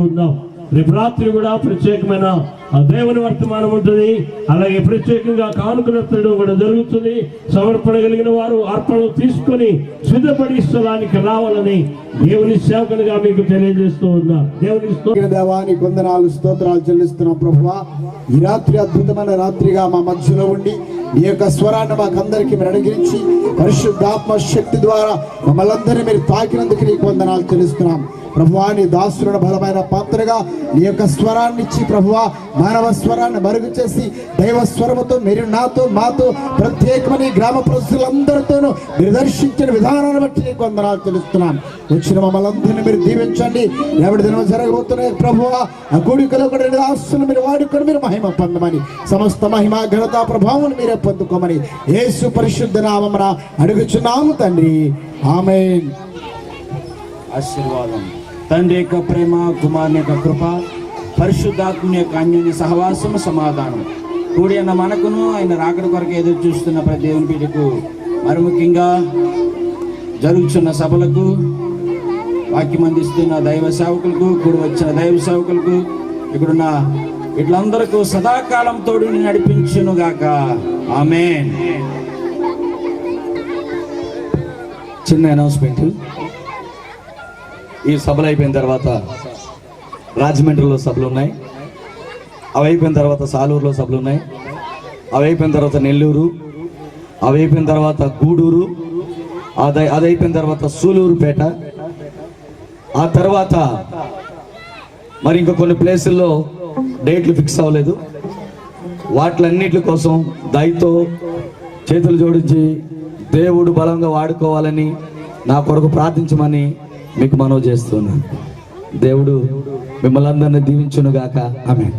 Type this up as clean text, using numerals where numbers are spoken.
ఉన్నాం. రేపు రాత్రి కూడా ప్రత్యేకమైన దేవుని వర్తమానం ఉంటుంది. అలాగే ప్రత్యేకంగా కానుకలెత్తడం కూడా జరుగుతుంది. సమర్పణ కలిగిన వారు అర్పణలు తీసుకొని సిద్ధపడి స్థలానికి రావాలని దేవుని సేవకునిగా మీకు తెలియజేస్తూ ఉన్నా. దేవానికి వందనాలు, స్తోత్రాలు చెల్లిస్తున్నాం. ప్రభువా, ఈ రాత్రి అద్భుతమైన రాత్రిగా మా మధ్యలో ఉండి మీ యొక్క స్వరాన్ని మాకందరికీ మీరు అనుగ్రహించి పరిశుద్ధాత్మ శక్తి ద్వారా మమ్మల్ని అందరినీ మీరు తాకినందుకు నీకు వందనాలు చెల్లిస్తున్నాం. ప్రభువా, నీ దాసులను బలమైన పాత్రగా నీ యొక్క స్వరాన్ని ఇచ్చి ప్రభువా మానవ స్వరాన్ని మరుగు చేసి దైవ స్వరముతో మీరు నాతో మాతో ప్రత్యేకమని గ్రామ ప్రజలందరితోనూ మీరు దర్శించిన విధానాన్ని బట్టి నీకు వందనాలు తెలుస్తున్నాం. వచ్చిన మమ్మల్ని అందరినీ మీరు దీవించండి. ఎవరి దినం జరగబోతున్నాయి ప్రభువా, ఆ కూడికలో కూడా దాసులను మీరు వాడుకొని మీరు మహిమ పొందమని, సమస్త మహిమ ఘనత ప్రభావం మీరే పొందుకోమని యేసు పరిశుద్ధ నామమున అడుగుచున్నాము తండ్రి, ఆమేన్. ఆశీర్వాదం. తండ్రి యొక్క ప్రేమ, కుమారుని యొక్క కృప, పరిశుద్ధాత్మ యొక్క అన్యోన్య సహవాసము, సమాధానం కూడి అన్న మనకును ఆయన రాకడ కొరకు ఎదురు చూస్తున్న ప్రతి దేవుని బిడ్డకు, మరి ముఖ్యంగా జరుగుతున్న సభలకు, వాక్యం అందిస్తున్న దైవ సేవకులకు, కూడి వచ్చిన దైవ సేవకులకు, ఇక్కడున్న వీళ్ళందరికీ సదాకాలం తోడు నడిపించును గాక. ఆమేన్. చిన్న అనౌన్స్మెంట్. ఈ సభలు అయిపోయిన తర్వాత రాజమండ్రిలో సభలు ఉన్నాయి, అవి అయిపోయిన తర్వాత సాలూరులో సభలు ఉన్నాయి, అవి అయిపోయిన తర్వాత నెల్లూరు, అవి అయిపోయిన తర్వాత గూడూరు, అది అయిపోయిన తర్వాత సూలూరుపేట, ఆ తర్వాత మరి ఇంకా కొన్ని ప్లేసుల్లో డేట్లు ఫిక్స్ అవ్వలేదు. వాటిలన్నిటి కోసం దయతో చేతులు జోడించి దేవుడు బలంగా వాడుకోవాలని నా కొరకు ప్రార్థించమని మీకు మనవి చేస్తున్నాను. దేవుడు మిమ్మల్ని అందరినీ దీవించును గాక. ఆమేన్.